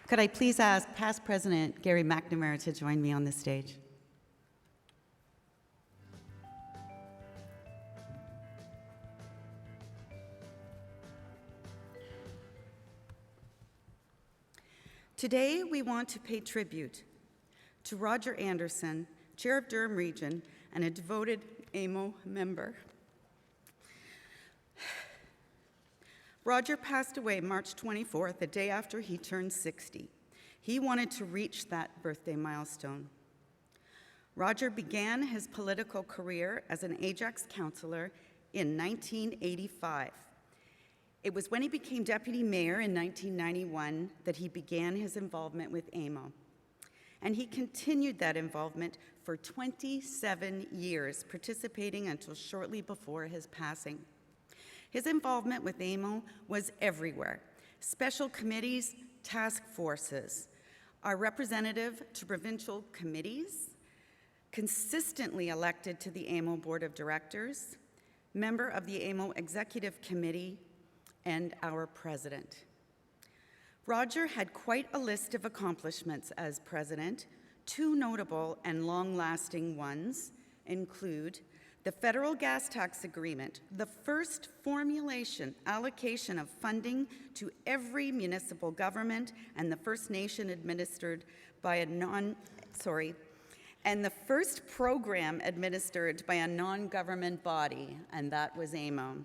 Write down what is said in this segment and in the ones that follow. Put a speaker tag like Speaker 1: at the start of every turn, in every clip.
Speaker 1: Could I please ask past President Gary McNamara to join me on the stage? Today, we want to pay tribute to Roger Anderson, Chair of Durham Region and a devoted AMO member. Roger passed away March 24th, the day after he turned 60. He wanted to reach that birthday milestone. Roger began his political career as an Ajax councillor in 1985. It was when he became deputy mayor in 1991 that he began his involvement with AMO. And he continued that involvement for 27 years, participating until shortly before his passing. His involvement with AMO was everywhere: special committees, task forces, our representative to provincial committees, consistently elected to the AMO Board of Directors, member of the AMO Executive Committee, and our president. Roger had quite a list of accomplishments as president. Two notable and long-lasting ones include the federal gas tax agreement, the first allocation of funding to every municipal government and the First Nation administered by and the first program administered by a non-government body, and that was AMO.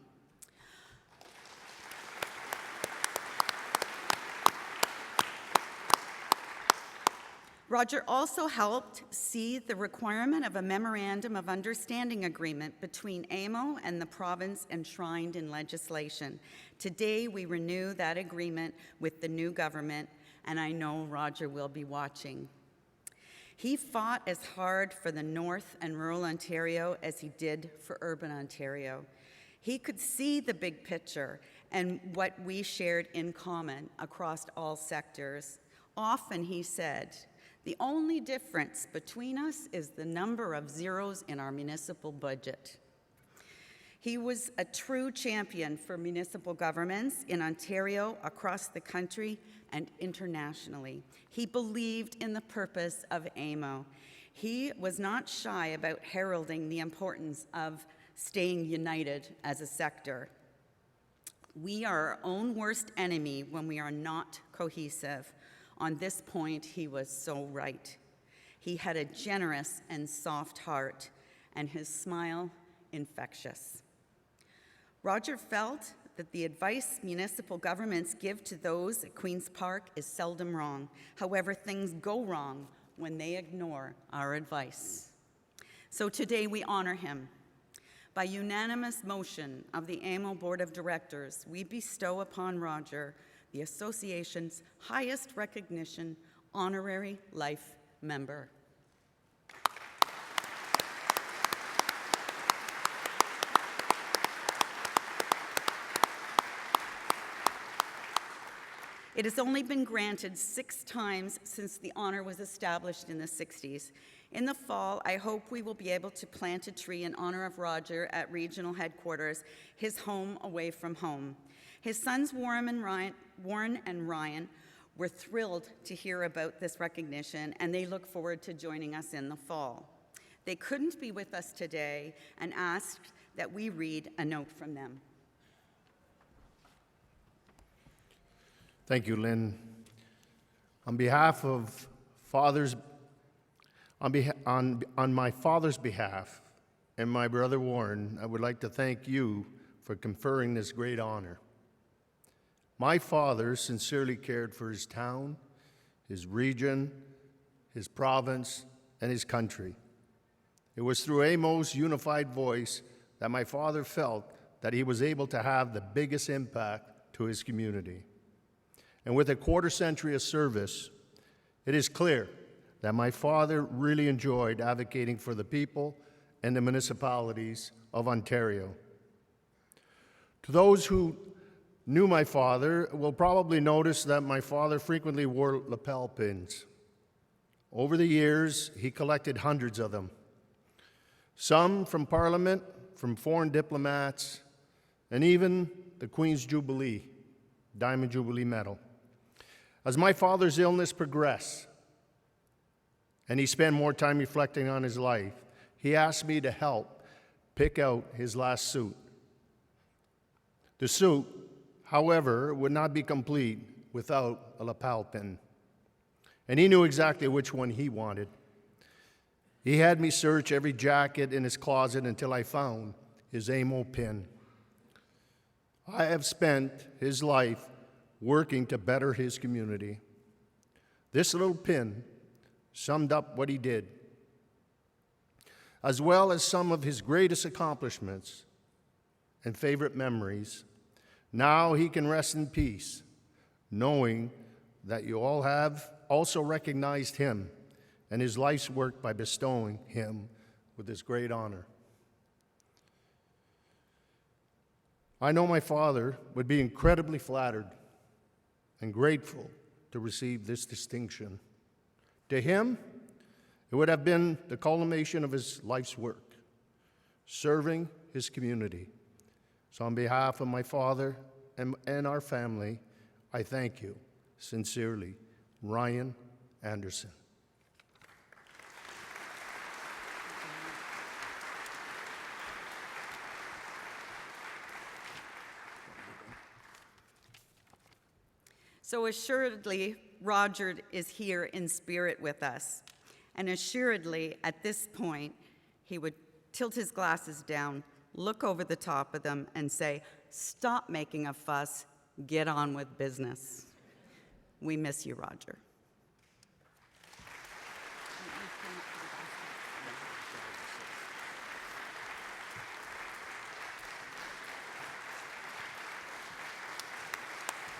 Speaker 1: Roger also helped see the requirement of a Memorandum of Understanding agreement between AMO and the province enshrined in legislation. Today, we renew that agreement with the new government, and I know Roger will be watching. He fought as hard for the North and rural Ontario as he did for urban Ontario. He could see the big picture and what we shared in common across all sectors. Often he said, "The only difference between us is the number of zeros in our municipal budget." He was a true champion for municipal governments in Ontario, across the country, and internationally. He believed in the purpose of AMO. He was not shy about heralding the importance of staying united as a sector. We are our own worst enemy when we are not cohesive. On this point, he was so right. He had a generous and soft heart, and his smile infectious. Roger felt that the advice municipal governments give to those at Queen's Park is seldom wrong. However, things go wrong when they ignore our advice. So today we honor him. By unanimous motion of the AMO Board of Directors, we bestow upon Roger the association's highest recognition, Honorary Life Member. It has only been granted 6 times since the honor was established in the 60s. In the fall, I hope we will be able to plant a tree in honor of Roger at regional headquarters, his home away from home. His sons, Warren and Ryan, were thrilled to hear about this recognition, and they look forward to joining us in the fall. They couldn't be with us today and asked that we read a note from them.
Speaker 2: Thank you, Lynn. On behalf of fathers, on my father's behalf and my brother Warren, I would like to thank you for conferring this great honor. My father sincerely cared for his town, his region, his province, and his country. It was through AMO's unified voice that my father felt that he was able to have the biggest impact to his community. And with a quarter century of service, it is clear that my father really enjoyed advocating for the people and the municipalities of Ontario. To those who knew my father will probably notice that my father frequently wore lapel pins. Over the years, he collected hundreds of them, some from Parliament, from foreign diplomats, and even the Queen's Jubilee, Diamond Jubilee Medal. As my father's illness progressed, and he spent more time reflecting on his life, he asked me to help pick out his last suit. The suit, however, would not be complete without a lapel pin, and he knew exactly which one he wanted. He had me search every jacket in his closet until I found his AMO pin. I have spent his life working to better his community. This little pin summed up what he did, as well as some of his greatest accomplishments and favorite memories. Now he can rest in peace, knowing that you all have also recognized him and his life's work by bestowing him with this great honor. I know my father would be incredibly flattered and grateful to receive this distinction. To him, it would have been the culmination of his life's work, serving his community. So on behalf of my father and our family, I thank you sincerely, Ryan Anderson.
Speaker 1: So assuredly, Roger is here in spirit with us. And assuredly, at this point, he would tilt his glasses down, look over the top of them, and say, "Stop making a fuss, get on with business." We miss you, Roger.